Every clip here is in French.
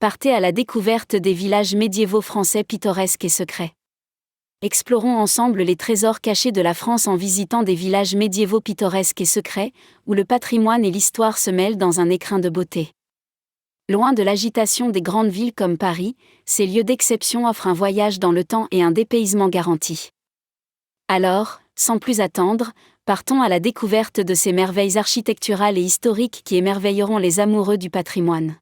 Partez à la découverte des villages médiévaux français pittoresques et secrets. Explorons ensemble les trésors cachés de la France en visitant des villages médiévaux pittoresques et secrets, où le patrimoine et l'histoire se mêlent dans un écrin de beauté. Loin de l'agitation des grandes villes comme Paris, ces lieux d'exception offrent un voyage dans le temps et un dépaysement garanti. Alors, sans plus attendre, partons à la découverte de ces merveilles architecturales et historiques qui émerveilleront les amoureux du patrimoine.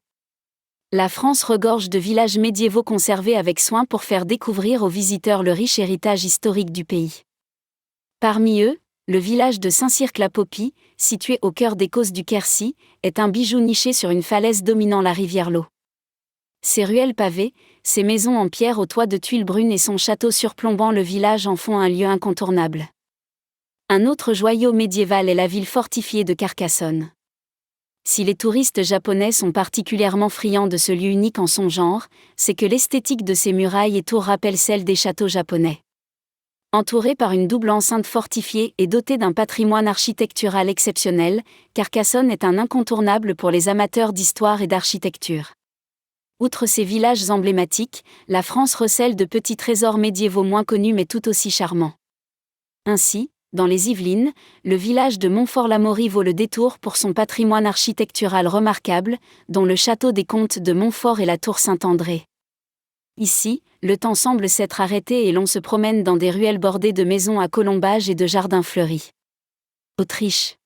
La France regorge de villages médiévaux conservés avec soin pour faire découvrir aux visiteurs le riche héritage historique du pays. Parmi eux, le village de Saint-Cirq-la-Popie, situé au cœur des Causses du Quercy, est un bijou niché sur une falaise dominant la rivière Lot. Ses ruelles pavées, ses maisons en pierre aux toits de tuiles brunes et son château surplombant le village en font un lieu incontournable. Un autre joyau médiéval est la ville fortifiée de Carcassonne. Si les touristes japonais sont particulièrement friands de ce lieu unique en son genre, c'est que l'esthétique de ses murailles et tours rappelle celle des châteaux japonais. Entourée par une double enceinte fortifiée et dotée d'un patrimoine architectural exceptionnel, Carcassonne est un incontournable pour les amateurs d'histoire et d'architecture. Outre ces villages emblématiques, la France recèle de petits trésors médiévaux moins connus mais tout aussi charmants. Ainsi, dans les Yvelines, le village de Montfort-l'Amaury vaut le détour pour son patrimoine architectural remarquable, dont le château des comtes de Montfort et la tour Saint-André. Ici, le temps semble s'être arrêté et l'on se promène dans des ruelles bordées de maisons à colombages et de jardins fleuris. Autriche.